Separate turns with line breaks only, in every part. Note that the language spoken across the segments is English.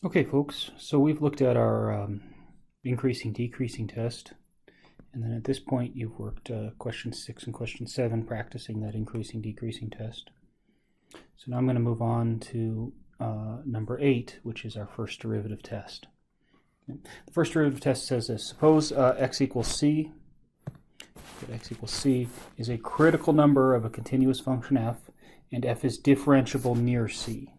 Okay, folks, so we've looked at our increasing decreasing test, and then at this point you've worked question 6 and question 7 practicing that increasing decreasing test. So now I'm going to move on to number 8, which is our first derivative test. Okay. The first derivative test says this: suppose x equals c, that x equals c is a critical number of a continuous function f, and f is differentiable near c.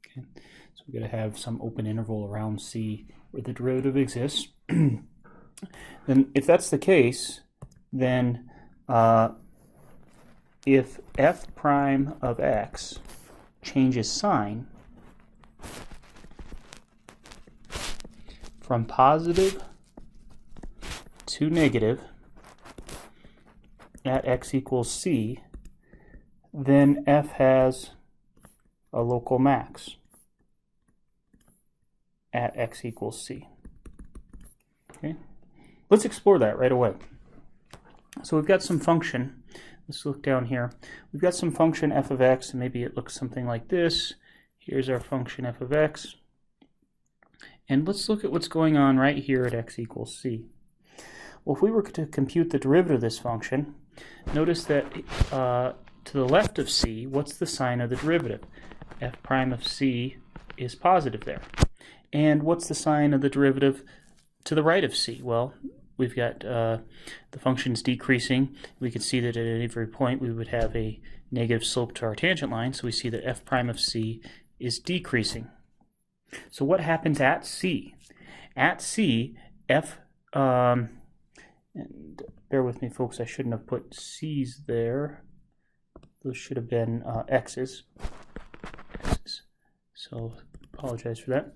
Okay. So we're going to have some open interval around c where the derivative exists. Then if that's the case, then if f prime of x changes sign from positive to negative at x equals c, then f has a local max at x equals c. Okay, let's explore that right away. So we've got some function. Let's look down here. We've got some function f of x, and maybe it looks something like this. Here's our function f of x. And let's look at what's going on right here at x equals c. Well, if we were to compute the derivative of this function, notice that to the left of c, what's the sign of the derivative? F prime of c is positive there. And what's the sign of the derivative to the right of c? Well, we've got the function's decreasing. We can see that at every point we would have a negative slope to our tangent line, so we see that f prime of c is decreasing. So what happens at c? At c, f, and bear with me folks, I shouldn't have put c's there. Those should have been x's. So apologize for that.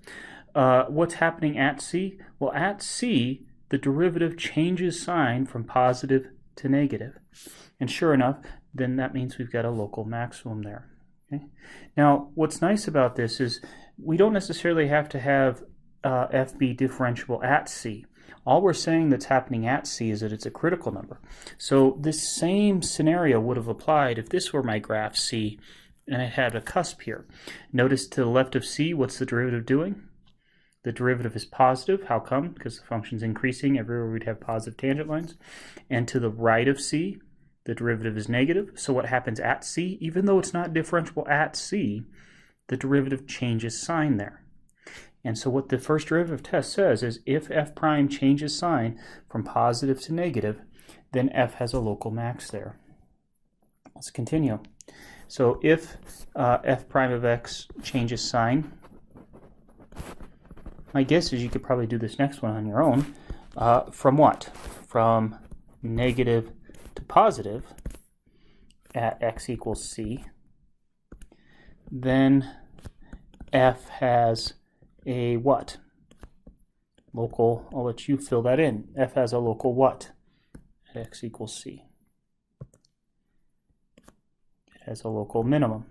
What's happening at c? Well, at c, the derivative changes sign from positive to negative. And sure enough, then that means we've got a local maximum there. Okay? Now, what's nice about this is we don't necessarily have to have f be differentiable at c. All we're saying that's happening at c is that it's a critical number. So this same scenario would have applied if this were my graph c and it had a cusp here. Notice to the left of c, what's the derivative doing? The derivative is positive. How come? Because the function's increasing. Everywhere we'd have positive tangent lines. And to the right of c, the derivative is negative. So what happens at c? Even though it's not differentiable at c, the derivative changes sign there. And so what the first derivative test says is if f prime changes sign from positive to negative, then f has a local max there. Let's continue. So if f prime of x changes sign, my guess is you could probably do this next one on your own. From what? From negative to positive at x equals c. Then f has a what? Local, I'll let you fill that in. F has a local what at x equals c? It has a local minimum.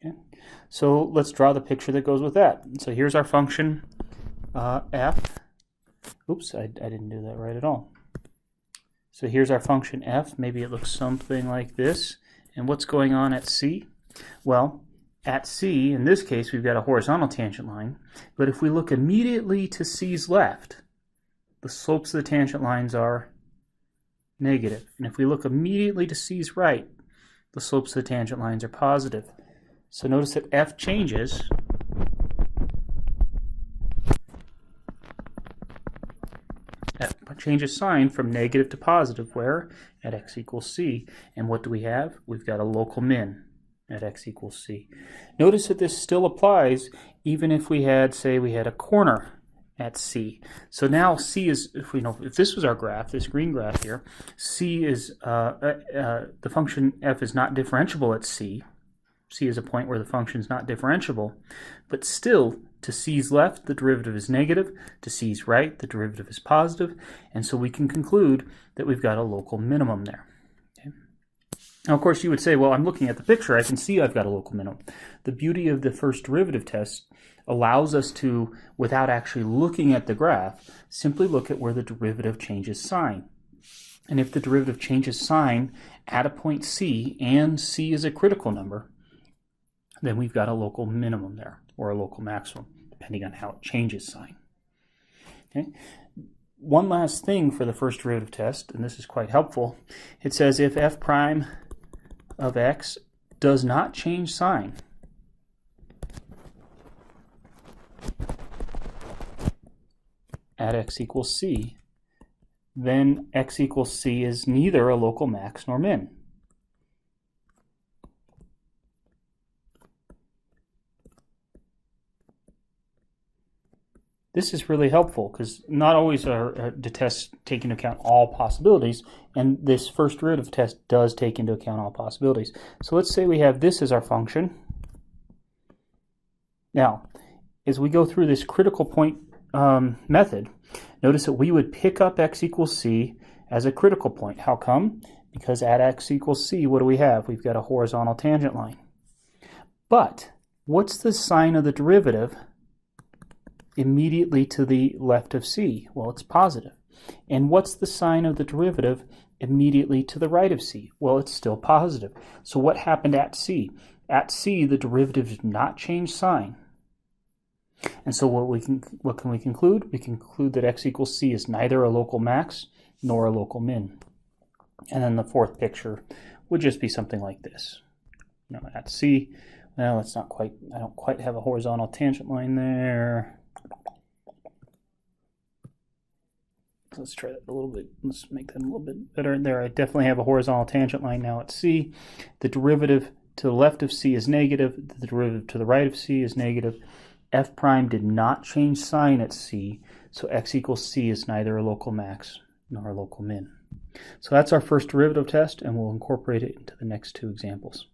Okay. So let's draw the picture that goes with that. So here's our function f. Oops, I didn't do that right at all. So here's our function f. Maybe it looks something like this. And what's going on at c? Well, at c, in this case, we've got a horizontal tangent line. But if we look immediately to c's left, the slopes of the tangent lines are negative. And if we look immediately to c's right, the slopes of the tangent lines are positive. So notice that f changes sign from negative to positive, where? At x equals c. And what do we have? We've got a local min at x equals c. Notice that this still applies even if we had, say, we had a corner at c. So now c is, if this was our graph, this green graph here, c is, the function f is not differentiable at c. C is a point where the function is not differentiable, but still, to c's left, the derivative is negative. To c's right, the derivative is positive. And so we can conclude that we've got a local minimum there. Okay. Now, of course, you would say, well, I'm looking at the picture. I can see I've got a local minimum. The beauty of the first derivative test allows us to, without actually looking at the graph, simply look at where the derivative changes sign. And if the derivative changes sign at a point c, and c is a critical number, then we've got a local minimum there, or a local maximum, depending on how it changes sign. Okay. One last thing for the first derivative test, and this is quite helpful. It says if f prime of x does not change sign, at x equals c, then x equals c is neither a local max nor min. This is really helpful because not always are the tests take into account all possibilities, and this first derivative test does take into account all possibilities. So let's say we have this as our function. Now, as we go through this critical point method, notice that we would pick up x equals c as a critical point. How come? Because at x equals c, what do we have? We've got a horizontal tangent line. But what's the sign of the derivative immediately to the left of c? Well, it's positive. And what's the sign of the derivative immediately to the right of c? Well, it's still positive. So what happened at c? At c, the derivative did not change sign. And so what can we conclude? We conclude that x equals c is neither a local max nor a local min. And then the fourth picture would just be something like this. You know, at c, well, it's not quite, I don't quite have a horizontal tangent line there. Let's try that a little bit. Let's make that a little bit better. There, I definitely have a horizontal tangent line now at c. The derivative to the left of c is negative. The derivative to the right of c is negative. F prime did not change sign at c, so x equals c is neither a local max nor a local min. So that's our first derivative test, and we'll incorporate it into the next two examples.